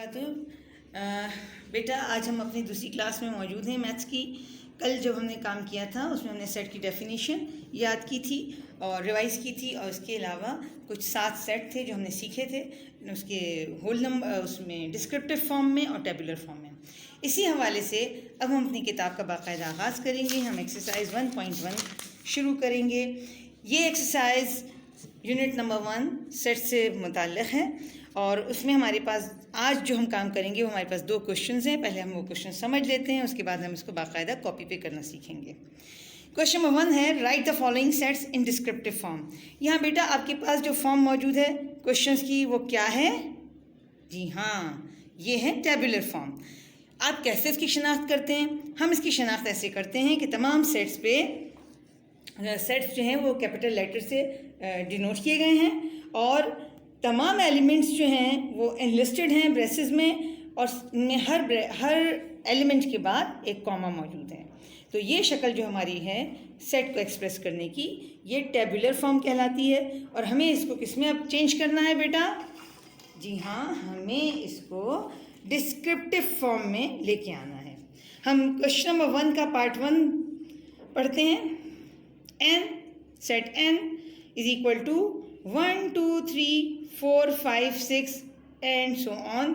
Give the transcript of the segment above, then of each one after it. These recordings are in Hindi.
बेटा आज हम अपनी दूसरी क्लास में मौजूद हैं मैथ्स की। कल जब हमने काम किया था उसमें हमने सेट की डेफिनेशन याद की थी और रिवाइज़ की थी, और उसके अलावा कुछ 7 सेट थे जो हमने सीखे थे, उसके होल नंबर उसमें डिस्क्रिप्टिव फॉर्म में और टेबुलर फॉर्म में। इसी हवाले से अब हम अपनी किताब का बाकायदा आगाज़ करेंगे। हम एक्सरसाइज 1.1 शुरू करेंगे। ये एक्सरसाइज यूनिट नंबर 1 सेट से मुताल्लिक़ है और उसमें हमारे पास आज जो हम काम करेंगे वो हमारे पास 2 क्वेश्चंस हैं। पहले हम वो क्वेश्चन समझ लेते हैं, उसके बाद हम इसको बाकायदा कॉपी पे करना सीखेंगे। क्वेश्चन नंबर 1 है right the following sets in descriptive form. यहाँ बेटा आपके पास जो फॉर्म मौजूद है क्वेश्चंस की वो क्या है? जी हाँ, ये है टेबुलर फॉर्म। आप कैसे इसकी शनाख्त करते हैं? हम इसकी शनाख्त ऐसे करते हैं कि तमाम सेट्स पे सेट्स जो हैं वो कैपिटल लेटर से डिनोट किए गए हैं और तमाम एलिमेंट्स जो हैं वो एनलिस्टेड हैं ब्रेसेस में, और उनमें हर एलिमेंट के बाद एक कॉमा मौजूद है। तो ये शक्ल जो हमारी है सेट को एक्सप्रेस करने की, ये टेबुलर फॉर्म कहलाती है। और हमें इसको किस में अब चेंज करना है बेटा? जी हाँ, हमें इसको डिस्क्रिप्टिव फॉर्म में लेके आना है। हम क्वेश्चन नंबर 1 का पार्ट 1 पढ़ते हैं। n set n is equal to 1 2 3 4 5 6 and so on.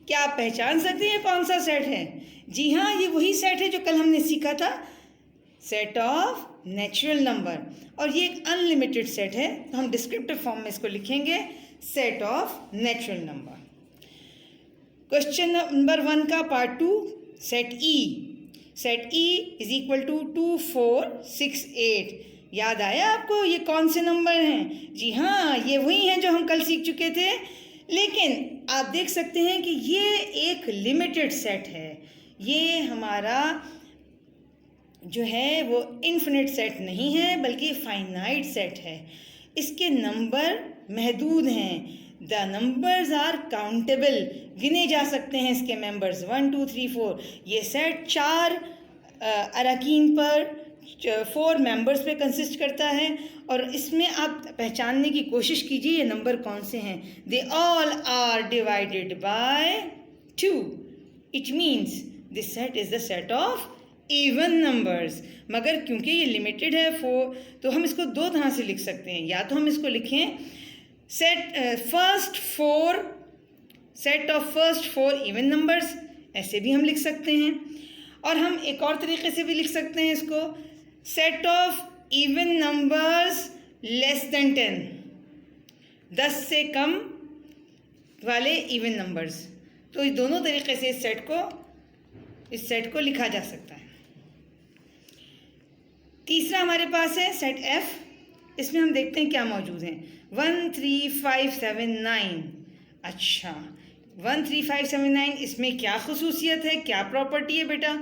क्या आप पहचान सकते हैं कौन सा सेट है? जी हाँ, ये वही सेट है जो कल हमने सीखा था, सेट ऑफ नेचुरल नंबर। और ये एक अनलिमिटेड सेट है, तो हम डिस्क्रिप्टिव फॉर्म में इसको लिखेंगे set of natural number. Question number 1 का part 2 set E. Set E is equal to 2 4 6 8। याद आया आपको ये कौन से नंबर हैं? जी हाँ, ये वही हैं जो हम कल सीख चुके थे, लेकिन आप देख सकते हैं कि ये एक लिमिटेड सेट है। ये हमारा जो है वो इन्फिनिट सेट नहीं है बल्कि फाइनाइट सेट है। इसके नंबर महदूद हैं। द नंबर्स आर काउंटेबल, गिने जा सकते हैं इसके मेंबर्स 1 2 3 4। ये सेट 4 अरकान पर 4 मेंबर्स पे कंसिस्ट करता है, और इसमें आप पहचानने की कोशिश कीजिए ये नंबर कौन से हैं। They all are divided by 2। It means this set is the set of even numbers. मगर क्योंकि ये लिमिटेड है 4, तो हम इसको 2 तरह से लिख सकते हैं। या तो हम इसको लिखें set of first 4 even numbers, ऐसे भी हम लिख सकते हैं। और हम एक और तरीके से भी लिख सकते हैं इसको, set of even numbers less than 10, 10 से कम वाले इवन नंबर्स। तो इस दोनों तरीके से इस सेट को लिखा जा सकता है। तीसरा हमारे पास है सेट एफ। इसमें हम देखते हैं क्या मौजूद है। 1 3 5 7 9। अच्छा, 1 3 5 7 9, इसमें क्या खसूसियत है, क्या प्रॉपर्टी है बेटा?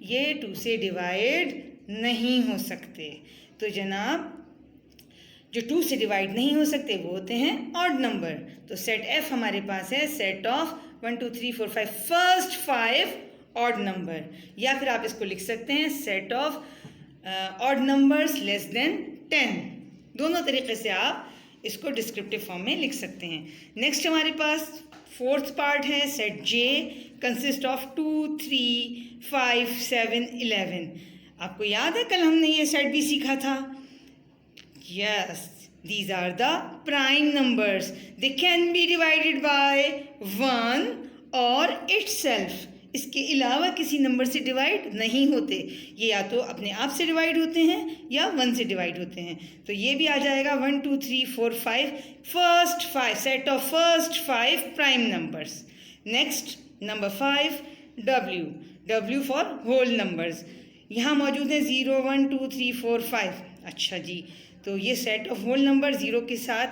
ये 2 से डिवाइड नहीं हो सकते। तो जनाब जो 2 से डिवाइड नहीं हो सकते वो होते हैं ऑड नंबर। तो सेट एफ हमारे पास है set of 1 2 3 4 5 first 5 odd number, या फिर आप इसको लिख सकते हैं set of odd numbers less than 10। दोनों तरीके से आप इसको डिस्क्रिप्टिव फॉर्म में लिख सकते हैं। नेक्स्ट हमारे पास 4th पार्ट है सेट जे, कंसिस्ट ऑफ 2 3 5 7 11। आपको याद है कल हमने ये सेट भी सीखा था? Yes, these are the prime numbers. They can be divided by 1 और इटसेल्फ। इसके अलावा किसी नंबर से डिवाइड नहीं होते। ये या तो अपने आप से डिवाइड होते हैं या 1 से डिवाइड होते हैं। तो ये भी आ जाएगा 1 2 3 4 5 first 5, set of first 5 prime numbers. Next number 5 W for whole numbers. यहाँ मौजूद है 0 1 2 3 4 5। अच्छा जी, तो ये सेट ऑफ होल नंबर 0 के साथ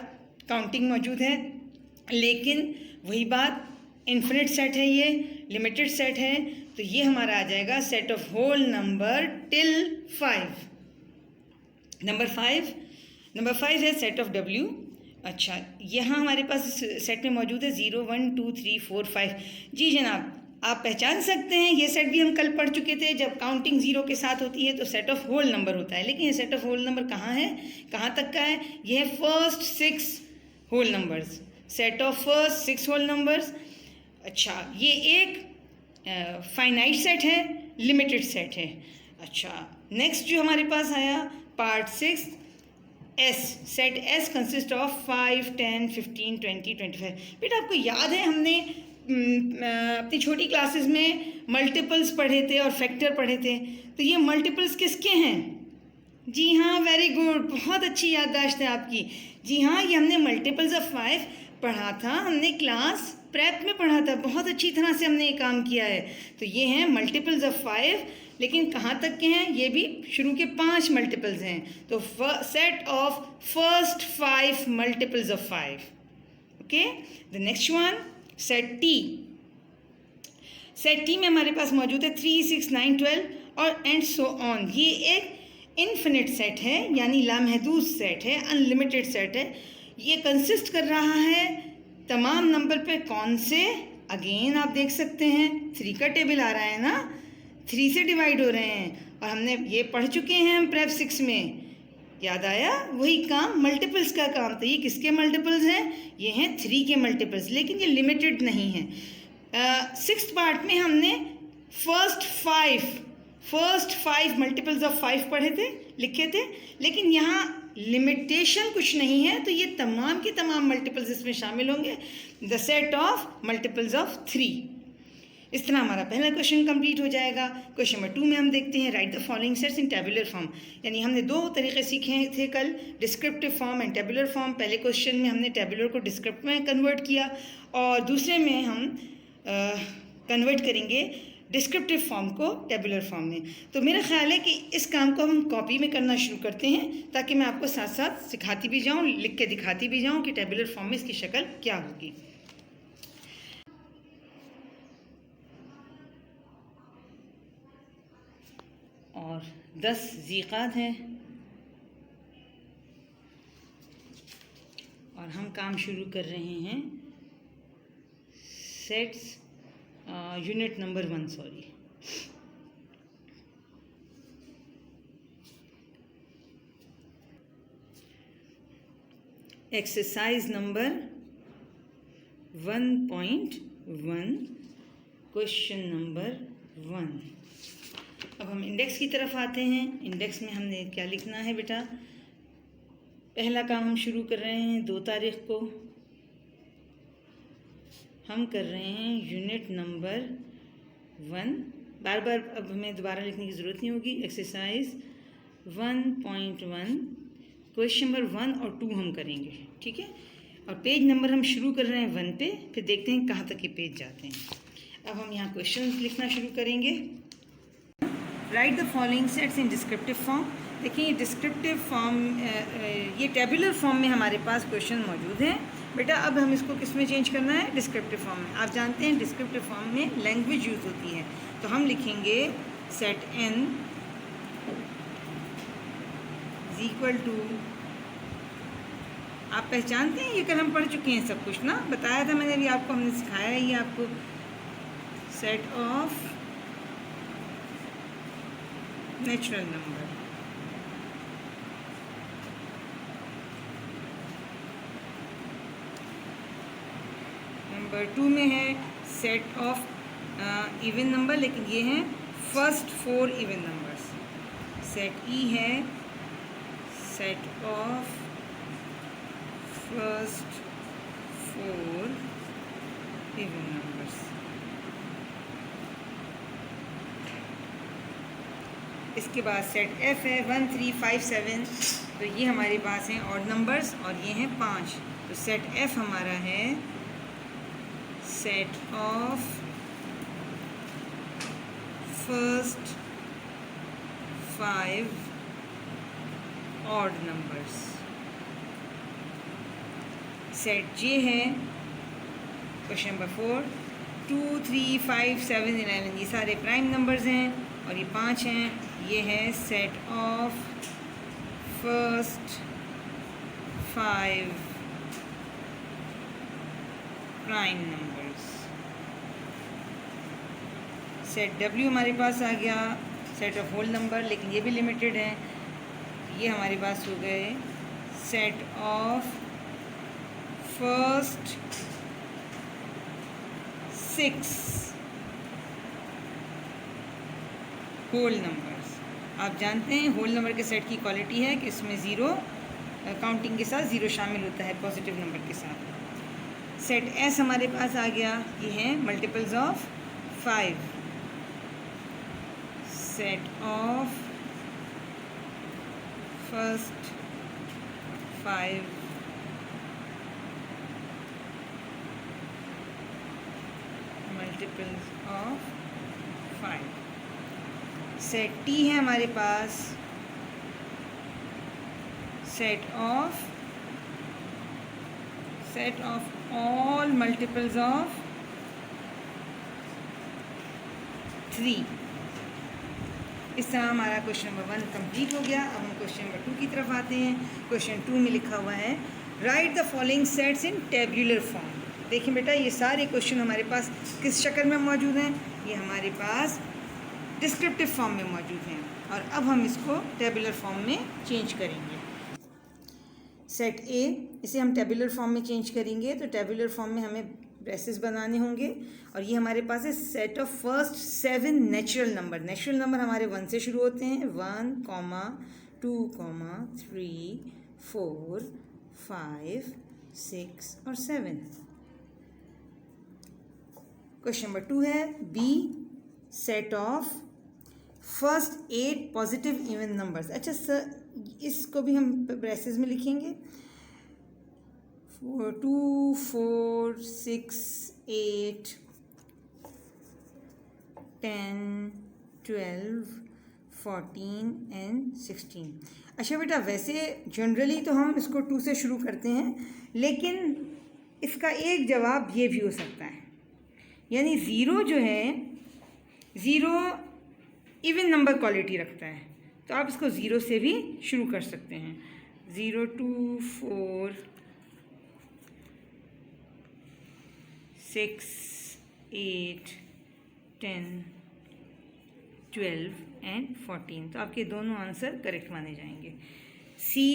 काउंटिंग मौजूद है, लेकिन वही बात इन्फिनिट सेट है, ये लिमिटेड सेट है। तो ये हमारा आ जाएगा set of whole number till 5। Number 5 है सेट ऑफ डब्ल्यू। अच्छा, यहाँ हमारे पास सेट में मौजूद है 0 1 2 3 4 5। जी जनाब, आप पहचान सकते हैं ये सेट भी हम कल पढ़ चुके थे। जब काउंटिंग 0 के साथ होती है तो सेट ऑफ होल नंबर होता है, लेकिन ये सेट ऑफ होल नंबर कहाँ है, कहाँ तक का है? ये है first 6 whole numbers, set of first 6 whole numbers. अच्छा, ये एक फाइनाइट सेट है, लिमिटेड सेट है। अच्छा, नेक्स्ट जो हमारे पास आया part 6 S, set S consist of 5, 10, 15, 20, 25। बेटा आपको याद है हमने अपनी छोटी क्लासेस में मल्टीपल्स पढ़े थे और फैक्टर पढ़े थे, तो ये मल्टीपल्स किसके हैं? जी हाँ, वेरी गुड, बहुत अच्छी याददाश्त है आपकी। जी हाँ, ये हमने मल्टीपल्स ऑफ 5 पढ़ा था, हमने क्लास प्रेप में पढ़ा था, बहुत अच्छी तरह से हमने ये काम किया है। तो ये हैं मल्टीपल्स ऑफ 5, लेकिन कहाँ तक के हैं? ये भी शुरू के 5 मल्टीपल्स हैं। तो set of first 5 multiples of 5। Okay, the next one set T. Set T में हमारे पास मौजूद है 3, 6, 9, 12 और एंड सो ऑन। ये एक इन्फिनिट सेट है, यानी लामहदूद सेट है, अनलिमिटेड सेट है। ये कंसिस्ट कर रहा है तमाम नंबर पे कौन से? अगेन आप देख सकते हैं 3 का टेबल आ रहा है ना, 3 से डिवाइड हो रहे हैं, और हमने ये पढ़ चुके हैं हम प्रेप 6 में। याद आया? वही काम, मल्टीपल्स का काम। तो ये किसके मल्टीपल्स हैं? ये हैं 3 के मल्टीपल्स, लेकिन ये लिमिटेड नहीं है। 6th पार्ट में हमने फर्स्ट 5 मल्टीपल्स ऑफ 5 पढ़े थे, लिखे थे, लेकिन यहाँ लिमिटेशन कुछ नहीं है, तो ये तमाम के तमाम मल्टीपल्स इसमें शामिल होंगे। The set of multiples of 3। इस तरह हमारा पहला क्वेश्चन कंप्लीट हो जाएगा। क्वेश्चन नंबर 2 में हम देखते हैं right the following sets in tabular form. यानी हमने 2 तरीके सीखे थे कल, descriptive form and tabular form. पहले क्वेश्चन में हमने टेबुलर को डिस्क्रिप्टिव में कन्वर्ट किया, और दूसरे में हम कन्वर्ट करेंगे डिस्क्रिप्टिव फॉर्म को टेबुलर फॉर्म में। तो मेरा ख्याल है कि इस काम को हम कॉपी में करना शुरू करते हैं, ताकि मैं आपको साथ साथ सिखाती भी जाऊँ, लिख के दिखाती भी जाऊँ कि टेबुलर फॉर्म में इसकी शक्ल क्या होगी। और 10 ज़ीक़ात हैं, और हम काम शुरू कर रहे हैं sets unit number 1, sorry. Exercise number 1.1, question number 1। अब हम इंडेक्स की तरफ आते हैं। इंडेक्स में हमने क्या लिखना है बेटा? पहला काम हम शुरू कर रहे हैं 2 तारीख को। हम कर रहे हैं यूनिट नंबर 1। बार बार अब हमें दोबारा लिखने की ज़रूरत नहीं होगी। एक्सरसाइज 1.1, क्वेश्चन नंबर 1 और 2 हम करेंगे, ठीक है। और पेज नंबर हम शुरू कर रहे हैं 1 पे, फिर देखते हैं कहाँ तक ये पेज जाते हैं। अब हम यहाँ क्वेश्चन लिखना शुरू करेंगे। Right the following sets in descriptive form. देखिए, डिस्क्रिप्टिव फॉर्म, ये टेबुलर फॉर्म में हमारे पास क्वेश्चन मौजूद हैं। बेटा अब हम इसको किस में चेंज करना है? डिस्क्रिप्टिव फॉर्म में। आप जानते हैं डिस्क्रिप्टिव फॉर्म में लैंग्वेज यूज़ होती है, तो हम लिखेंगे set n is equal to, आप पहचानते हैं, ये कल हम पढ़ चुके हैं सब कुछ ना, बताया था मैंने, अभी आपको हमने सिखाया है ये आपको। Set of natural number, number 2 में है सेट ऑफ इवन नंबर, लेकिन ये हैं first 4 even numbers. Set E है set of first 4 even numbers. इसके बाद सेट एफ है 1, 3, 5, 7, तो ये हमारे पास हैं ऑड नंबर्स, और ये हैं 5। तो सेट एफ हमारा है set of first 5 odd numbers. Set J है क्वेश्चन नंबर 4, 2, 3, 5, 7, 11, ये सारे प्राइम नंबर्स हैं, और ये 5 हैं। ये है set of first 5 prime numbers. Set W हमारे पास आ गया सेट ऑफ होल नंबर, लेकिन ये भी लिमिटेड है। ये हमारे पास हो गए set of first 6 whole numbers. आप जानते हैं होल नंबर के सेट की क्वालिटी है कि इसमें ज़ीरो काउंटिंग के साथ ज़ीरो शामिल होता है पॉजिटिव नंबर के साथ। सेट एस हमारे पास आ गया, ये हैं multiples of 5। Set of first 5 multiples of 5। Set T है हमारे पास set of all multiples of 3। इस तरह हमारा क्वेश्चन नंबर 1 कंप्लीट हो गया। अब हम क्वेश्चन नंबर 2 की तरफ आते हैं। क्वेश्चन 2 में लिखा हुआ है right the following sets in tabular form. देखिए बेटा, ये सारे क्वेश्चन हमारे पास किस शक्ल में मौजूद हैं? ये हमारे पास डिस्क्रिप्टिव फॉर्म में मौजूद हैं और अब हम इसको टेबुलर फॉर्म में चेंज करेंगे। सेट ए, इसे हम टेबुलर फॉर्म में चेंज करेंगे तो टेबुलर फॉर्म में हमें ब्रेसेस बनाने होंगे और ये हमारे पास है set of first 7 natural number. Natural number हमारे 1 से शुरू होते हैं, 1, 2, 3, 4, 5, 6 और 7। क्वेश्चन नंबर 2 है B set of first 8 positive even numbers. अच्छा सर, इसको भी हम ब्रेसेस में लिखेंगे। 2, 4, 6, 8, 10, 12, 14 एंड 16। अच्छा बेटा, वैसे जनरली तो हम इसको 2 से शुरू करते हैं, लेकिन इसका एक जवाब ये भी हो सकता है, यानी ज़ीरो जो है, ज़ीरो इवन नंबर क्वालिटी रखता है, तो आप इसको ज़ीरो से भी शुरू कर सकते हैं। 0, 2, 4, 6, 8, 10, 12 एंड 14। तो आपके दोनों आंसर करेक्ट माने जाएंगे। C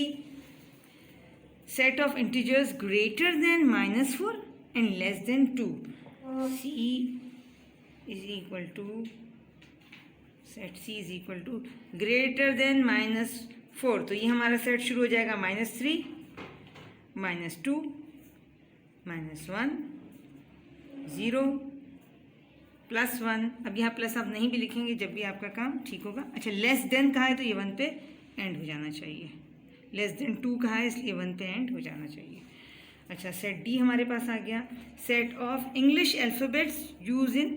set of integers greater than -4 and less than 2। C is equal to set C is equal to greater than -4। तो ये हमारा सेट शुरू हो जाएगा -3, -2, -1, 0, +1। अब यहाँ प्लस आप नहीं भी लिखेंगे, जब भी आपका काम ठीक होगा। अच्छा, लेस देन कहा है तो ये 1 पे एंड हो जाना चाहिए। लेस देन 2 कहा है इसलिए 1 पे एंड हो जाना चाहिए। अच्छा, सेट डी हमारे पास आ गया set of English alphabets use in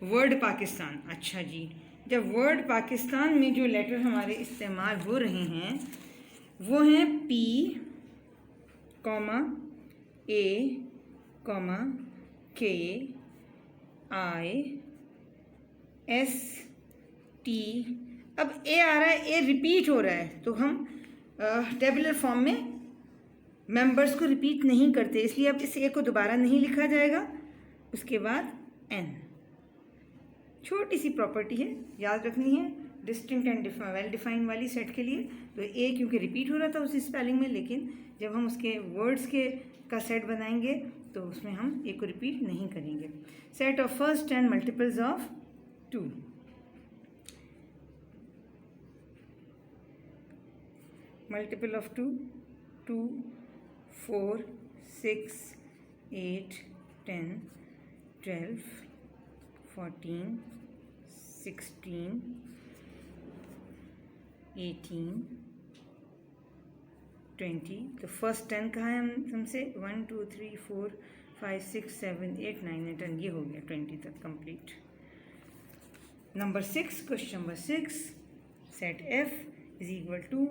word Pakistan. अच्छा जी, जब वर्ड पाकिस्तान में जो लेटर हमारे इस्तेमाल हो रहे हैं वो हैं P, A, K, I, S, T। अब A आ रहा है, A रिपीट हो रहा है, तो हम टेबुलर फॉर्म में मेंबर्स को रिपीट नहीं करते, इसलिए अब इस ए को दोबारा नहीं लिखा जाएगा। उसके बाद एन, छोटी सी प्रॉपर्टी है, याद रखनी है, डिस्टिंक्ट एंड वेल डिफाइंड वाली सेट के लिए। तो ए क्योंकि रिपीट हो रहा था उसी स्पेलिंग में, लेकिन जब हम उसके वर्ड्स के का सेट बनाएंगे तो उसमें हम ए को रिपीट नहीं करेंगे। Set of first 10 multiples of 2। Multiple of 2, 2, 4, 6, 8, 10, 12, 14, 16, 18, 20। तो फर्स्ट 10 कहाँ है हमसे? 1, 2, 3, 4, 5, 6, 7, 8, 9 एंड 10। ये हो गया 20 तक complete. Number 6, question number 6, set F is equal to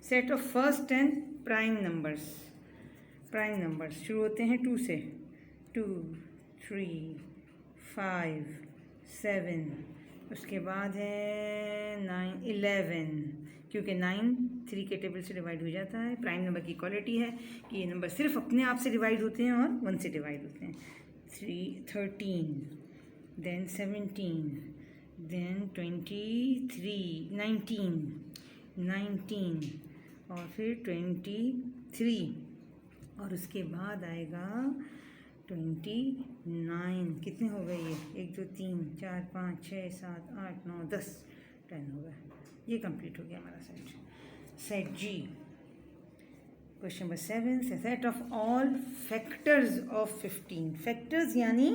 set of first 10 prime numbers. Prime numbers शुरू होते हैं 2 से, 2, 3, 5, 7, उसके बाद है 9, 11, क्योंकि 9 3 के टेबल से डिवाइड हो जाता है। प्राइम नंबर की क्वालिटी है कि ये नंबर सिर्फ अपने आप से डिवाइड होते हैं और 1 से डिवाइड होते हैं। 13, देन 17, देन 23, 19 और फिर 23 और उसके बाद आएगा 29 कितने हो गए ये? 1 2 3 4 5 6 7 8 9 10 10 हो गया। ये कंप्लीट हो गया हमारा set. Set G. Question number 7, set of all factors of 15। Factors यानी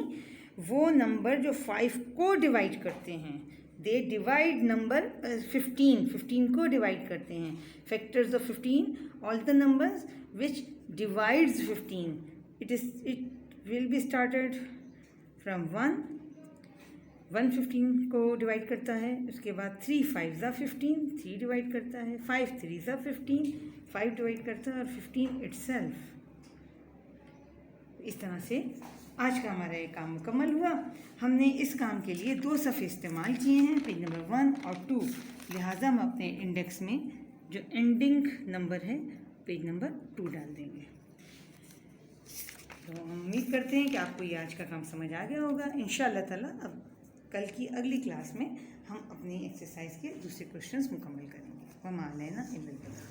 वो नंबर जो 5 को डिवाइड करते हैं। दे डिवाइड नंबर 15 को डिवाइड करते हैं। Factors of 15, all the numbers which divides 15। It will be started from 1 15 को डिवाइड करता है। उसके बाद 3 5 ज़ा 15, 3 डिवाइड करता है। 5 3 ज़ा 15, 5 डिवाइड करता है। और 15 इटसेल्फ। इस तरह से आज का हमारा ये काम मुकम्मल हुआ। हमने इस काम के लिए 2 सफ़े इस्तेमाल किए हैं, पेज नंबर 1 और 2। लिहाजा हम अपने इंडेक्स में जो एंडिंग नंबर है पेज नंबर 2 डाल देंगे। तो हम उम्मीद करते हैं कि आपको ये आज का काम समझ आ गया होगा। इंशाअल्लाह ताला अब कल की अगली क्लास में हम अपनी एक्सरसाइज के दूसरे क्वेश्चंस मुकम्मल करेंगे। वमा अलैना इल्लल बलाग।